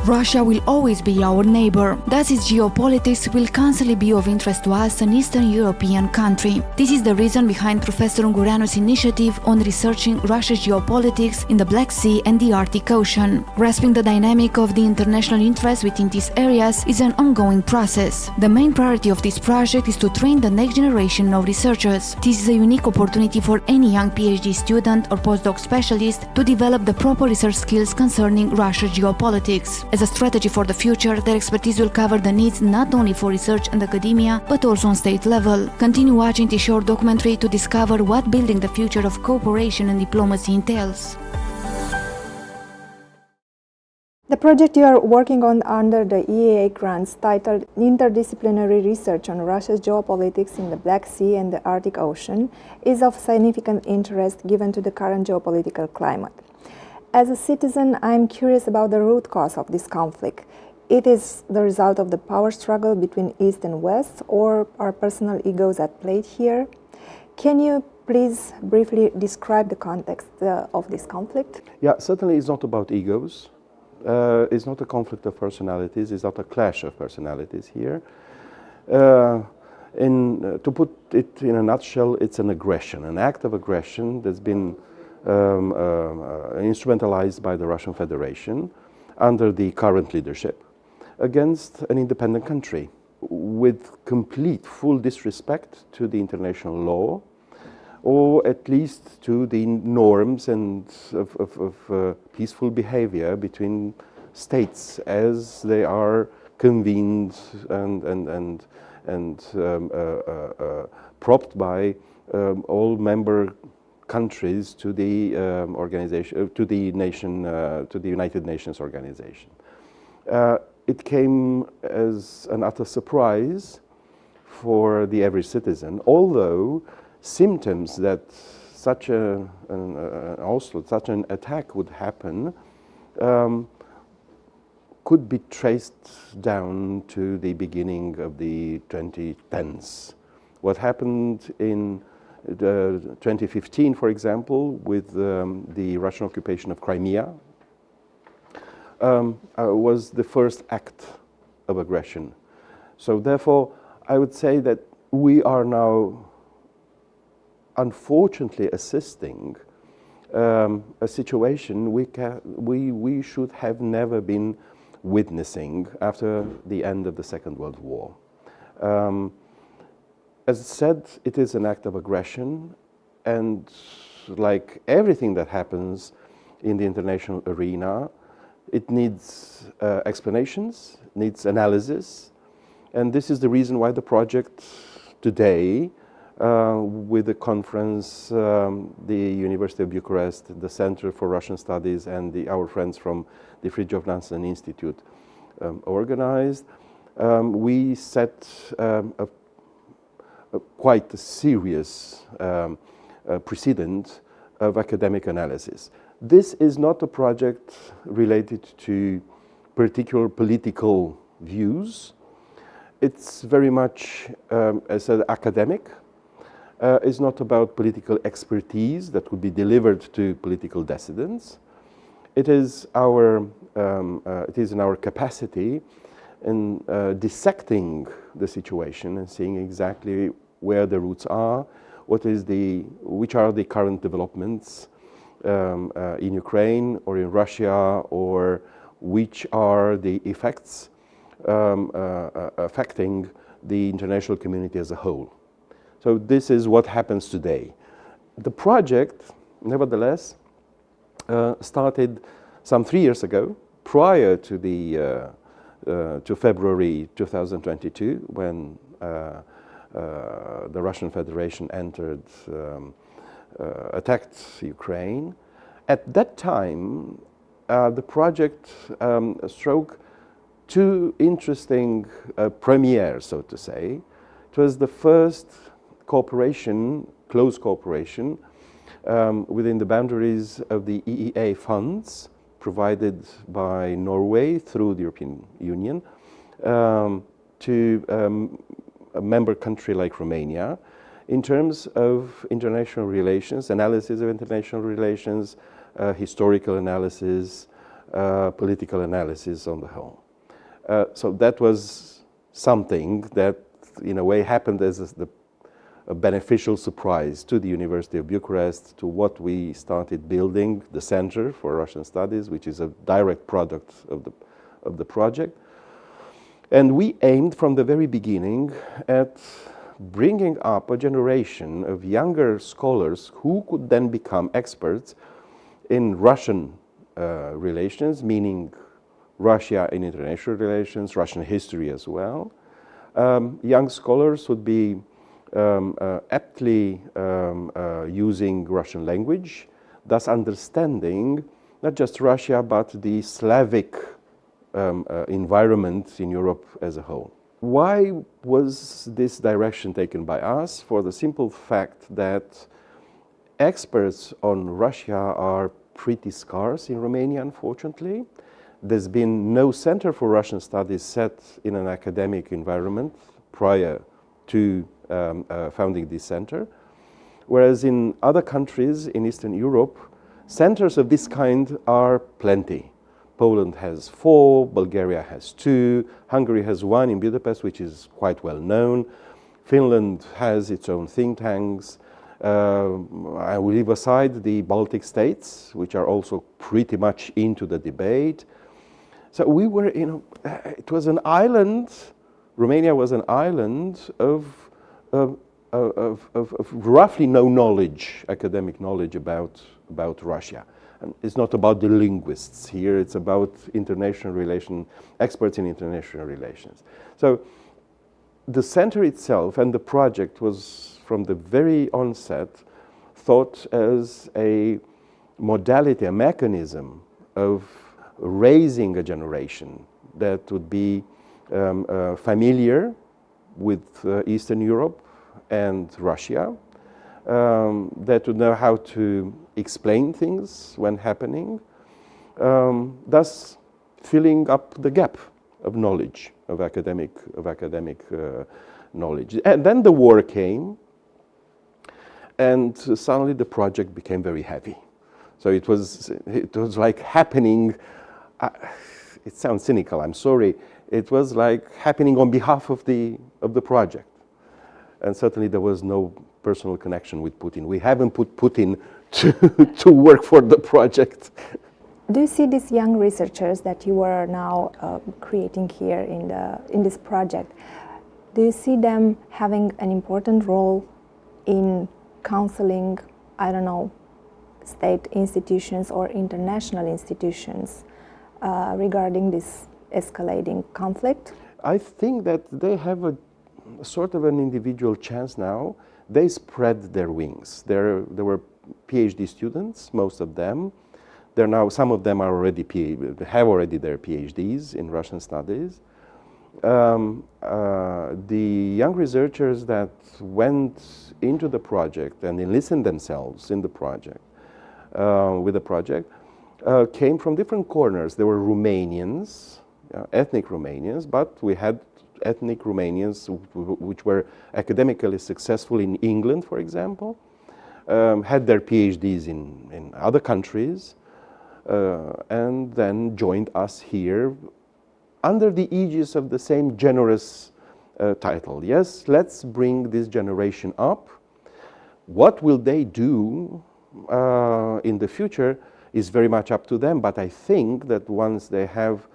Russia will always be our neighbor. Thus, its geopolitics will constantly be of interest to us, an Eastern European country. This is the reason behind Professor Ungureanu's initiative on researching Russia's geopolitics in the Black Sea and the Arctic Ocean. Grasping the dynamic of the international interest within these areas is an ongoing process. The main priority of this project is to train the next generation of researchers. This is a unique opportunity for any young PhD student or postdoc specialist to develop the proper research skills concerning Russia's geopolitics. As a strategy for the future, their expertise will cover the needs not only for research and academia, but also on state level. Continue watching this short documentary to discover what building the future of cooperation and diplomacy entails. The project you are working on under the EEA grants, titled Interdisciplinary Research on Russia's Geopolitics in the Black Sea and the Arctic Ocean, is of significant interest given to the current geopolitical climate. As a citizen, I'm curious about the root cause of this conflict. It is the result of the power struggle between East and West, or are personal egos at play here? Can you please briefly describe the context of this conflict? Yeah, certainly it's not about egos. It's not a conflict of personalities. It's not a clash of personalities here. To put it in a nutshell, it's an aggression, an act of aggression that's been instrumentalized by the Russian Federation under the current leadership against an independent country with complete, full disrespect to the international law, or at least to the norms and of peaceful behavior between states as they are convened and propped by all member countries to the organization, to the United Nations organization. It came as an utter surprise for the average citizen, although symptoms that such an attack would happen could be traced down to the beginning of the 2010s. What happened in 2015, for example, with the Russian occupation of Crimea, was the first act of aggression. So therefore, I would say that we are now unfortunately assisting a situation we should have never been witnessing after the end of the Second World War. As said, it is an act of aggression, and like everything that happens in the international arena, it needs explanations, needs analysis, and this is the reason why the project today, with the conference, the University of Bucharest, the Center for Russian Studies, and our friends from the Fridtjof Nansen Institute organized, we set quite a serious precedent of academic analysis. This is not a project related to particular political views. It's very much, as an academic. It's not about political expertise that would be delivered to political dissidents. It is in our capacity in dissecting the situation and seeing exactly where the roots are, which are the current developments in Ukraine or in Russia, or which are the effects affecting the international community as a whole. So this is what happens today. The project, nevertheless, started some 3 years ago, prior to to February 2022, when the Russian Federation attacked Ukraine. At that time, the project struck two interesting premieres, so to say. It was the first cooperation, close cooperation, within the boundaries of the EEA funds provided by Norway through the European Union to a member country like Romania in terms of international relations, analysis of international relations, historical analysis, political analysis on the whole. So that was something that, in a way, happened as a beneficial surprise to the University of Bucharest, to what we started building, the Center for Russian Studies, which is a direct product of the project. And we aimed from the very beginning at bringing up a generation of younger scholars who could then become experts in Russian relations, meaning Russia in international relations, Russian history as well. Young scholars would be aptly using Russian language, thus understanding not just Russia, but the Slavic environment in Europe as a whole. Why was this direction taken by us? For the simple fact that experts on Russia are pretty scarce in Romania, unfortunately. There's been no center for Russian studies set in an academic environment prior to founding this center, whereas in other countries in Eastern Europe, centers of this kind are plenty. Poland has 4, Bulgaria has 2, Hungary has 1 in Budapest, which is quite well known. Finland has its own think tanks. I will leave aside the Baltic states, which are also pretty much into the debate. So we were, it was an island. Romania was an island of roughly no knowledge, academic knowledge about Russia. And it's not about the linguists here, it's about international relations, experts in international relations. So the center itself and the project was, from the very onset, thought as a modality, a mechanism of raising a generation that would be familiar with Eastern Europe and Russia, that would know how to explain things when happening, thus filling up the gap of knowledge, of academic knowledge. And then the war came, and suddenly the project became very heavy. So it was like happening. It sounds cynical, I'm sorry. It was like happening on behalf of the project. And certainly there was no personal connection with Putin. We haven't put Putin to work for the project. Do you see these young researchers that you are now creating here in this project? Do you see them having an important role in counseling, I don't know, state institutions or international institutions regarding this escalating conflict? I think that they have a sort of an individual chance now. They spread their wings. There were PhD students, most of them. They're now, some of them are already have already their PhDs in Russian studies. The young researchers that went into the project and enlisted themselves in the project, with the project, came from different corners. There were Romanians, ethnic Romanians, but we had ethnic Romanians which were academically successful in England, for example, had their PhDs in other countries, and then joined us here under the aegis of the same generous title. Yes, let's bring this generation up. What will they do in the future is very much up to them, but I think that once they have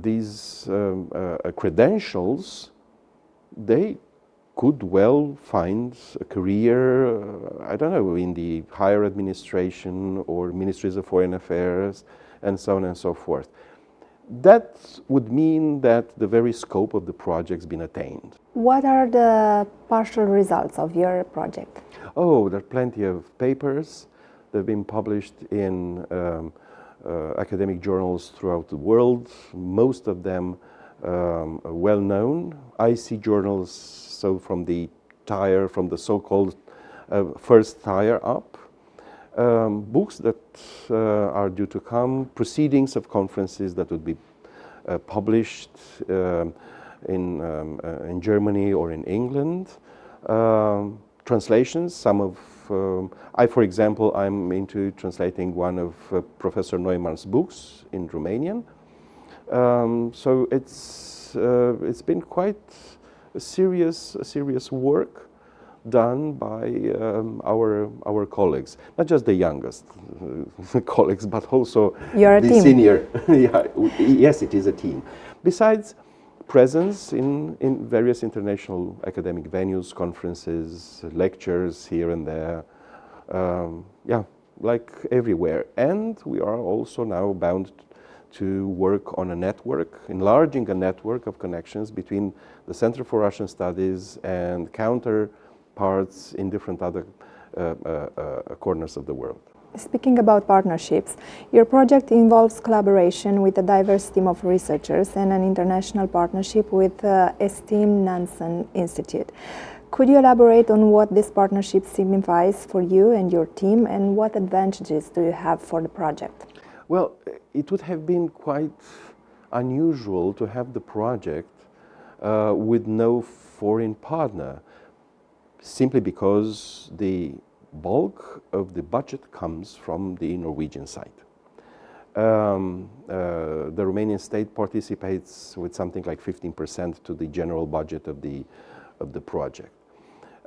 these credentials, they could well find a career, I don't know, in the higher administration or ministries of foreign affairs and so on and so forth. That would mean that the very scope of the project's been attained. What are the partial results of your project? Oh, there are plenty of papers. They've been published in academic journals throughout the world, most of them well known. IC journals, so from the so-called first tier up. Books that are due to come, proceedings of conferences that would be published in Germany or in England, translations, some of for example, I'm into translating one of Professor Neumann's books in Romanian. So it's been quite a serious work done by our colleagues, not just the youngest colleagues, but also You're the a team. senior. Yeah, yes, it is a team. Besides presence in various international academic venues, conferences, lectures here and there, yeah, like everywhere. And we are also now bound to work on a network, enlarging a network of connections between the Center for Russian Studies and counterparts in different other corners of the world. Speaking about partnerships, your project involves collaboration with a diverse team of researchers and an international partnership with esteemed Nansen Institute. Could you elaborate on what this partnership signifies for you and your team, and what advantages do you have for the project? Well, it would have been quite unusual to have the project with no foreign partner, simply because the bulk of the budget comes from the Norwegian side. The Romanian state participates with something like 15% to the general budget of the project.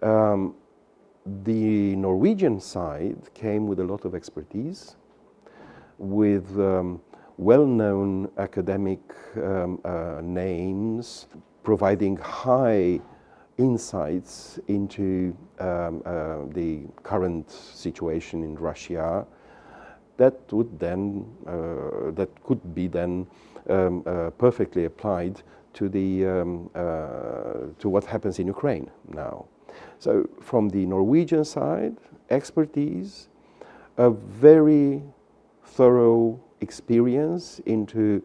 The Norwegian side came with a lot of expertise, with well-known academic names, providing high insights into the current situation in Russia that could be then perfectly applied to what happens in Ukraine now. So from the Norwegian side, expertise, a very thorough experience into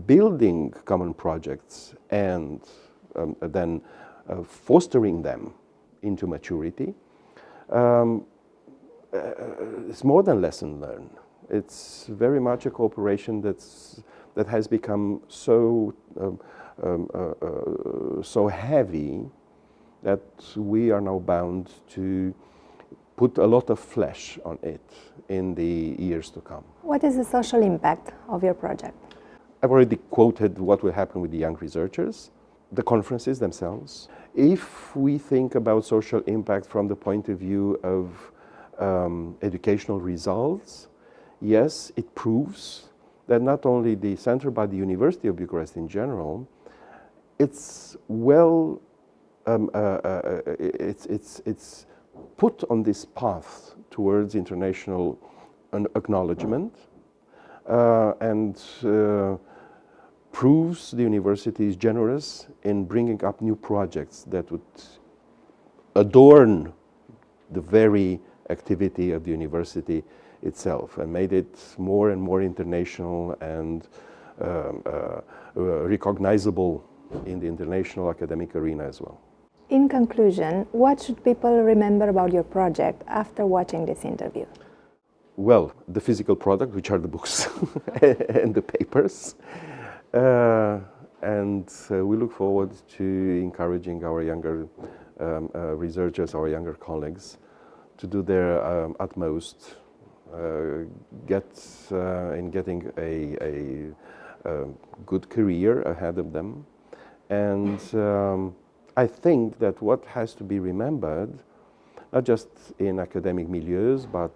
building common projects and then fostering them into maturity. It's more than lesson learned. It's very much a cooperation that has become so heavy that we are now bound to put a lot of flesh on it in the years to come. What is the social impact of your project? I've already quoted what will happen with the young researchers, the conferences themselves. If we think about social impact from the point of view of educational results, yes, it proves that not only the center but the University of Bucharest in general, it's well, it's put on this path towards international acknowledgement and proves the university is generous in bringing up new projects that would adorn the very activity of the university itself and made it more and more international and recognizable in the international academic arena as well. In conclusion, what should people remember about your project after watching this interview? Well, the physical product, which are the books and the papers. And we look forward to encouraging our younger researchers, our younger colleagues, to do their utmost in getting a good career ahead of them. And I think that what has to be remembered, not just in academic milieus, but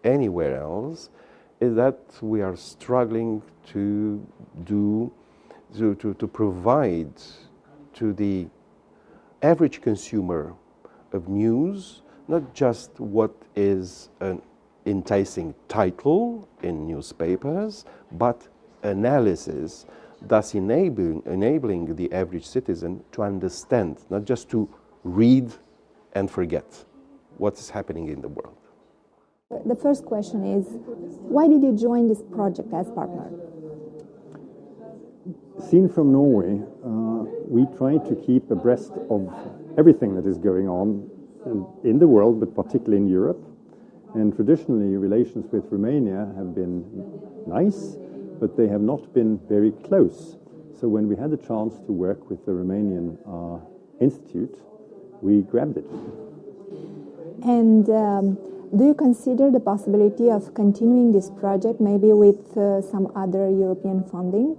anywhere else, is that we are struggling to provide to the average consumer of news not just what is an enticing title in newspapers, but analysis, thus enabling the average citizen to understand, not just to read and forget what is happening in the world. The first question is, why did you join this project as partner? Seen from Norway, we try to keep abreast of everything that is going on in the world, but particularly in Europe. And traditionally, relations with Romania have been nice, but they have not been very close. So when we had the chance to work with the Romanian Institute, we grabbed it. And do you consider the possibility of continuing this project, maybe with some other European funding?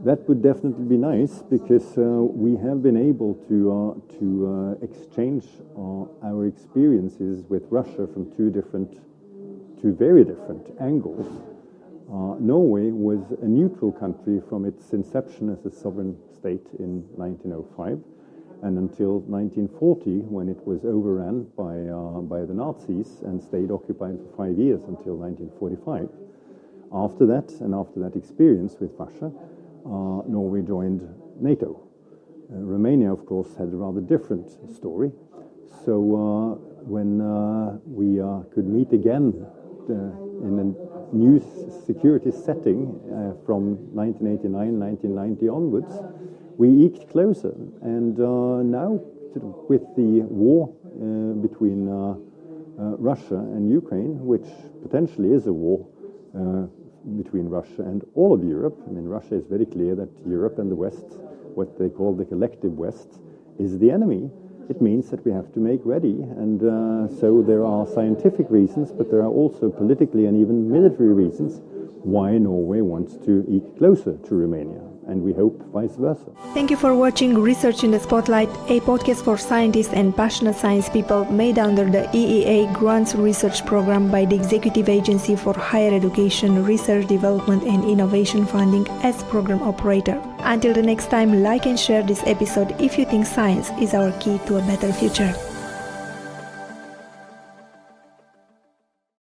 That would definitely be nice, because we have been able to exchange our experiences with Russia from two very different angles. Norway was a neutral country from its inception as a sovereign state in 1905 and until 1940, when it was overrun by the Nazis and stayed occupied for 5 years until 1945. After that experience with Russia, Norway joined NATO. Romania, of course, had a rather different story. So when we could meet again in a new security setting from 1989, 1990 onwards, we eked closer. And now, with the war between Russia and Ukraine, which potentially is a war between Russia and all of Europe. I mean, Russia is very clear that Europe and the West, what they call the collective West, is the enemy. It means that we have to make ready. And so there are scientific reasons, but there are also politically and even military reasons why Norway wants to eke closer to Romania. And we hope vice versa. Thank you for watching Research in the Spotlight, a podcast for scientists and passionate science people made under the EEA Grants Research Programme by the Executive Agency for Higher Education, Research, Development and Innovation Funding as program operator. Until the next time, like and share this episode if you think science is our key to a better future.